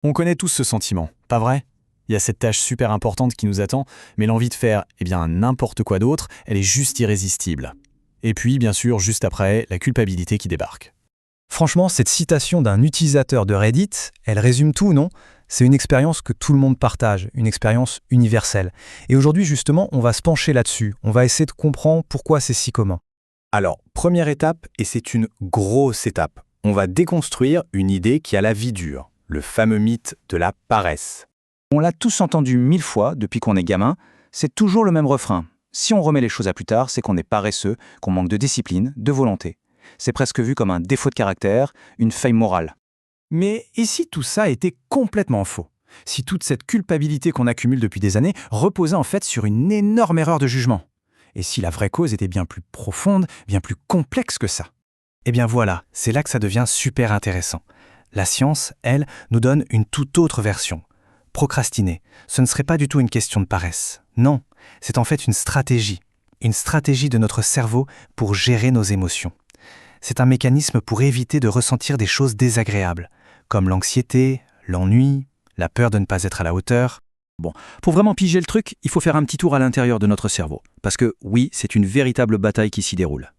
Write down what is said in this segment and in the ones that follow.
On connaît tous ce sentiment, pas vrai? Il y a cette tâche super importante qui nous attend, mais l'envie de faire n'importe quoi d'autre, elle est juste irrésistible. Et puis, bien sûr, juste après, la culpabilité qui débarque. Franchement, cette citation d'un utilisateur de Reddit, elle résume tout, non? C'est une expérience que tout le monde partage, une expérience universelle. Et aujourd'hui, justement, on va se pencher là-dessus. On va essayer de comprendre pourquoi c'est si commun. Alors, première étape, et c'est une grosse étape, on va déconstruire une idée qui a la vie dure, le fameux mythe de la paresse. On l'a tous entendu 1000 fois depuis qu'on est gamin, c'est toujours le même refrain. Si on remet les choses à plus tard, c'est qu'on est paresseux, qu'on manque de discipline, de volonté. C'est presque vu comme un défaut de caractère, une faille morale. Mais et si tout ça était complètement faux? Si toute cette culpabilité qu'on accumule depuis des années reposait en fait sur une énorme erreur de jugement? Et si la vraie cause était bien plus profonde, bien plus complexe que ça? Eh bien voilà, c'est là que ça devient super intéressant. La science, elle, nous donne une toute autre version. Procrastiner, ce ne serait pas du tout une question de paresse. Non, c'est en fait une stratégie de notre cerveau pour gérer nos émotions. C'est un mécanisme pour éviter de ressentir des choses désagréables, comme l'anxiété, l'ennui, la peur de ne pas être à la hauteur. Pour vraiment piger le truc, il faut faire un petit tour à l'intérieur de notre cerveau. Parce que oui, c'est une véritable bataille qui s'y déroule.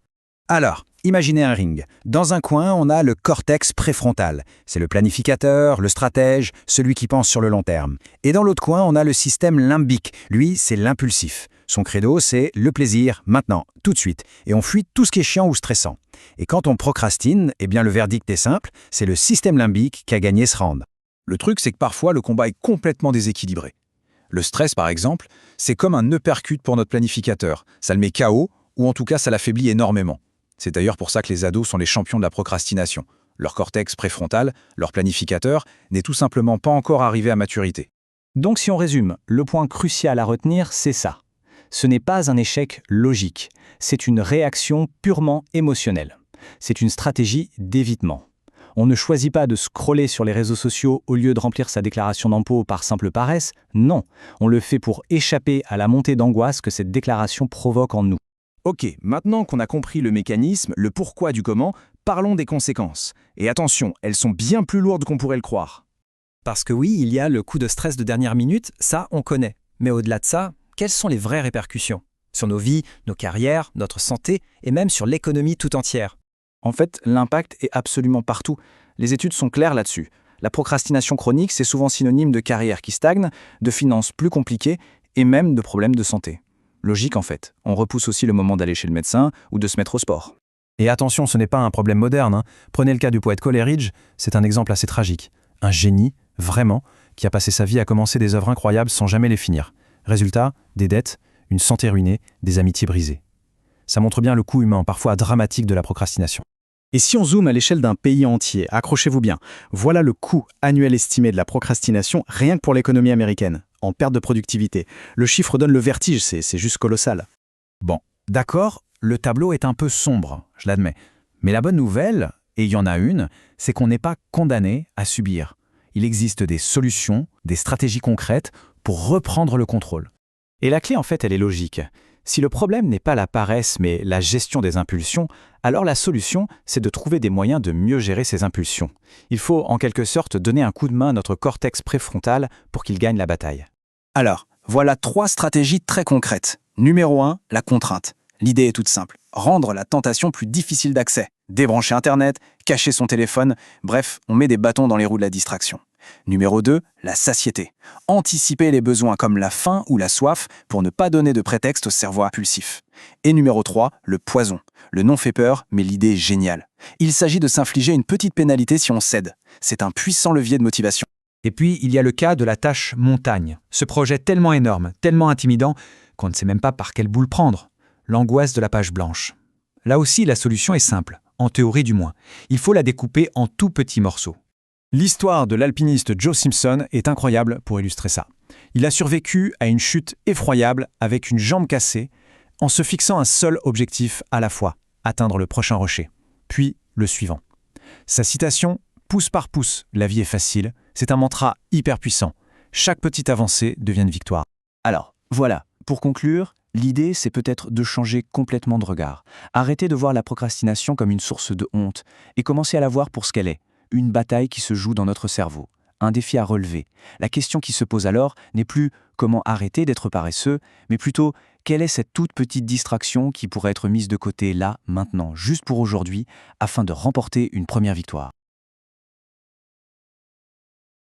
Alors, imaginez un ring. Dans un coin, on a le cortex préfrontal. C'est le planificateur, le stratège, celui qui pense sur le long terme. Et dans l'autre coin, on a le système limbique. Lui, c'est l'impulsif. Son credo, c'est le plaisir, maintenant, tout de suite. Et on fuit tout ce qui est chiant ou stressant. Et quand on procrastine, eh bien le verdict est simple, c'est le système limbique qui a gagné ce round. Le truc, c'est que parfois, le combat est complètement déséquilibré. Le stress, par exemple, c'est comme un uppercut pour notre planificateur. Ça le met KO, ou en tout cas, ça l'affaiblit énormément. C'est d'ailleurs pour ça que les ados sont les champions de la procrastination. Leur cortex préfrontal, leur planificateur, n'est tout simplement pas encore arrivé à maturité. Donc si on résume, le point crucial à retenir, c'est ça. Ce n'est pas un échec logique, c'est une réaction purement émotionnelle. C'est une stratégie d'évitement. On ne choisit pas de scroller sur les réseaux sociaux au lieu de remplir sa déclaration d'impôt par simple paresse, non. On le fait pour échapper à la montée d'angoisse que cette déclaration provoque en nous. Ok, maintenant qu'on a compris le mécanisme, le pourquoi du comment, parlons des conséquences. Et attention, elles sont bien plus lourdes qu'on pourrait le croire. Parce que oui, il y a le coup de stress de dernière minute, ça on connaît. Mais au-delà de ça, quelles sont les vraies répercussions? Sur nos vies, nos carrières, notre santé et même sur l'économie tout entière. En fait, l'impact est absolument partout. Les études sont claires là-dessus. La procrastination chronique, c'est souvent synonyme de carrière qui stagne, de finances plus compliquées et même de problèmes de santé. Logique en fait. On repousse aussi le moment d'aller chez le médecin ou de se mettre au sport. Et attention, ce n'est pas un problème moderne. Prenez le cas du poète Coleridge, c'est un exemple assez tragique. Un génie, vraiment, qui a passé sa vie à commencer des œuvres incroyables sans jamais les finir. Résultat, des dettes, une santé ruinée, des amitiés brisées. Ça montre bien le coût humain, parfois dramatique, de la procrastination. Et si on zoome à l'échelle d'un pays entier, accrochez-vous bien, voilà le coût annuel estimé de la procrastination rien que pour l'économie américaine, en perte de productivité. Le chiffre donne le vertige, c'est juste colossal. Bon, d'accord, le tableau est un peu sombre, je l'admets. Mais la bonne nouvelle, et il y en a une, c'est qu'on n'est pas condamné à subir. Il existe des solutions, des stratégies concrètes pour reprendre le contrôle. Et la clé en fait, elle est logique. Si le problème n'est pas la paresse mais la gestion des impulsions, alors la solution, c'est de trouver des moyens de mieux gérer ces impulsions. Il faut en quelque sorte donner un coup de main à notre cortex préfrontal pour qu'il gagne la bataille. Alors, voilà 3 stratégies très concrètes. Numéro 1, la contrainte. L'idée est toute simple. Rendre la tentation plus difficile d'accès. Débrancher Internet, cacher son téléphone, bref, on met des bâtons dans les roues de la distraction. Numéro 2, la satiété. Anticiper les besoins comme la faim ou la soif pour ne pas donner de prétexte au cerveau impulsif. Et numéro 3, le poison. Le nom fait peur, mais l'idée est géniale. Il s'agit de s'infliger une petite pénalité si on cède. C'est un puissant levier de motivation. Et puis, il y a le cas de la tâche montagne. Ce projet tellement énorme, tellement intimidant, qu'on ne sait même pas par quelle boule prendre. L'angoisse de la page blanche. Là aussi, la solution est simple, en théorie du moins. Il faut la découper en tout petits morceaux. L'histoire de l'alpiniste Joe Simpson est incroyable pour illustrer ça. Il a survécu à une chute effroyable avec une jambe cassée, en se fixant un seul objectif à la fois, atteindre le prochain rocher, puis le suivant. Sa citation « pouce par pouce, la vie est facile », c'est un mantra hyper puissant. Chaque petite avancée devient une victoire. Alors, voilà, pour conclure, l'idée c'est peut-être de changer complètement de regard. Arrêter de voir la procrastination comme une source de honte et commencer à la voir pour ce qu'elle est. Une bataille qui se joue dans notre cerveau. un défi à relever. La question qui se pose alors n'est plus comment arrêter d'être paresseux, mais plutôt quelle est cette toute petite distraction qui pourrait être mise de côté là, maintenant, juste pour aujourd'hui, afin de remporter une première victoire.